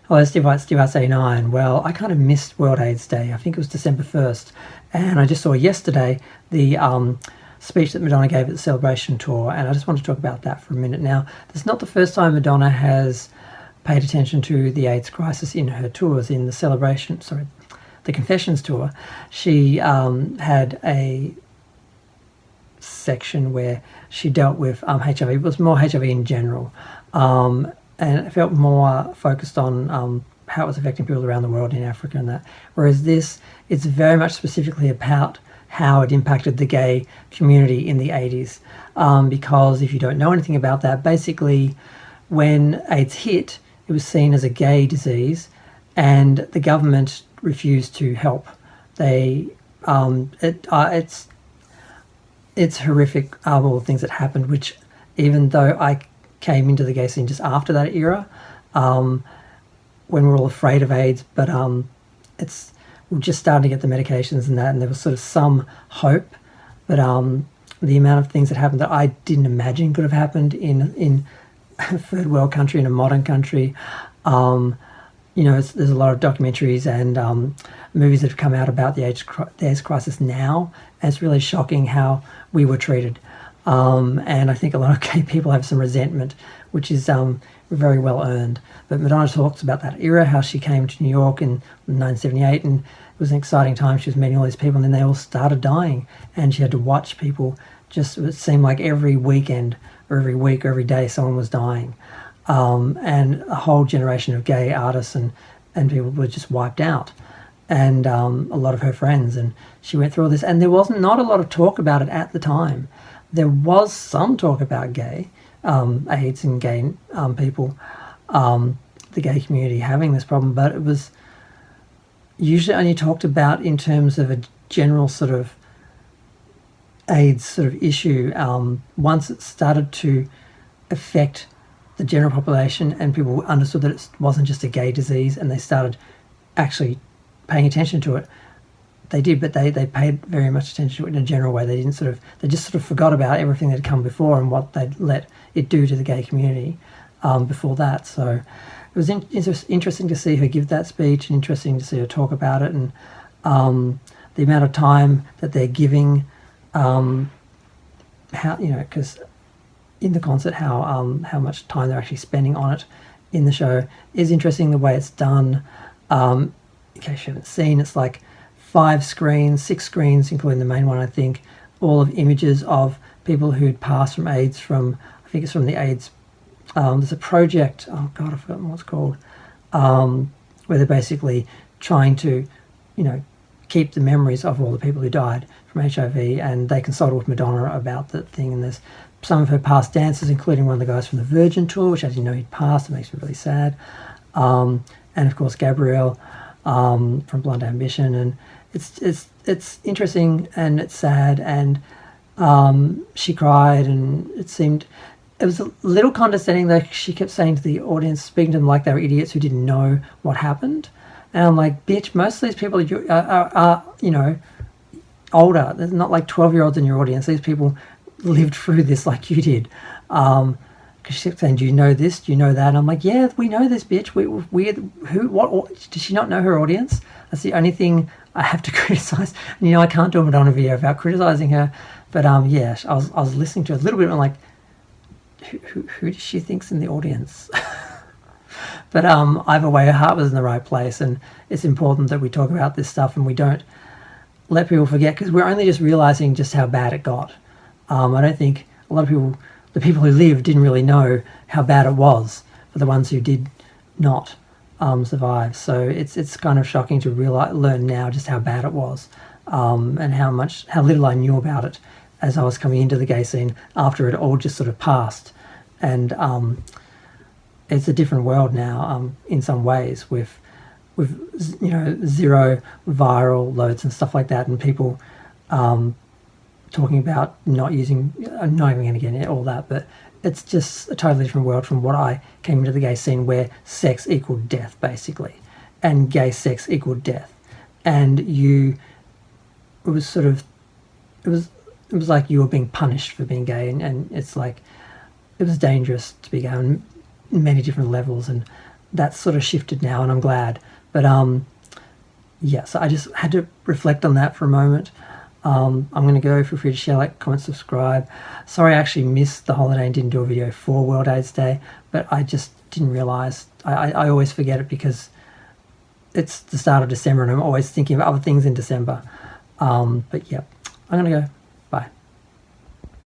Hello, Steve Arts 89. Well, I kind of missed World AIDS Day. I think it was December 1st. And I just saw yesterday the speech that Madonna gave at the Celebration Tour. And I just want to talk about that for a minute. Now, this is not the first time Madonna has paid attention to the AIDS crisis in her tours. In the Confessions Tour, she had a section where she dealt with HIV. It was more HIV in general. And it felt more focused on how it was affecting people around the world in Africa and that. Whereas this, it's very much specifically about how it impacted the gay community in the 80s. Because if you don't know anything about that, basically when AIDS hit, it was seen as a gay disease and the government refused to help. It's horrific, all the things that happened, which even though I came into the gay scene just after that era, when we're all afraid of AIDS, but we're just starting to get the medications and that, and there was sort of some hope, but the amount of things that happened that I didn't imagine could have happened in a third world country, in a modern country. There's a lot of documentaries and movies that have come out about the AIDS crisis now, and it's really shocking how we were treated. And I think a lot of gay people have some resentment, which is very well earned. But Madonna talks about that era, how she came to New York in 1978, and it was an exciting time. She was meeting all these people, and then they all started dying, and she had to watch people. It seemed like every weekend or every week or every day someone was dying. And a whole generation of gay artists and people were just wiped out. And a lot of her friends, and she went through all this, and there wasn't not a lot of talk about it at the time. There was some talk about gay AIDS and gay people, the gay community having this problem, but it was usually only talked about in terms of a general sort of AIDS sort of issue. Once it started to affect the general population and people understood that it wasn't just a gay disease and they started actually paying attention to it, they did, but they paid very much attention to it in a general way. They just sort of forgot about everything that had come before and what they'd let it do to the gay community before that. So it was interesting to see her give that speech, and interesting to see her talk about it, and the amount of time that they're giving, because in the concert, how much time they're actually spending on it in the show is interesting. The way it's done, in case you haven't seen, it's like 6 screens, including the main one, I think, all of images of people who'd passed from AIDS I think it's from the AIDS, there's a project, oh God, I've forgotten what it's called, where they're basically trying to, keep the memories of all the people who died from HIV, and they consulted with Madonna about the thing, and there's some of her past dancers, including one of the guys from the Virgin Tour, which I didn't know he'd passed. It makes me really sad. And of course, Gabrielle from Blonde Ambition, and it's interesting and it's sad, and she cried, and it was a little condescending though. She kept saying to the audience, speaking to them like they were idiots who didn't know what happened, and I'm like, bitch, most of these people are older. There's not like 12-year-olds in your audience. These people lived through this like you did. Because she kept saying, do you know this? Do you know that? And I'm like, yeah, we know this, bitch. What? Does she not know her audience? That's the only thing I have to criticize. And, I can't do a Madonna video without criticizing her. But yeah, I was listening to her a little bit, and I'm like, who does she think's in the audience? But either way, her heart was in the right place, and it's important that we talk about this stuff and we don't let people forget, because we're only just realizing just how bad it got. I don't think a lot of people, the people who lived, didn't really know how bad it was for the ones who did not survive. So it's kind of shocking to learn now just how bad it was, and how little I knew about it as I was coming into the gay scene after it all just sort of passed. And it's a different world now in some ways, with zero viral loads and stuff like that, and people talking about not even going to get into all that, but it's just a totally different world from what I came into the gay scene, where sex equaled death basically, and gay sex equaled death, and it was like you were being punished for being gay, and it's like it was dangerous to be gay on many different levels, and that's sort of shifted now, and I'm glad. But yeah, so I just had to reflect on that for a moment. I'm going to go. Feel free to share, like, comment, subscribe. Sorry I actually missed the holiday and didn't do a video for World AIDS Day, but I just didn't realise. I always forget it because it's the start of December and I'm always thinking of other things in December. But yeah, I'm going to go. Bye.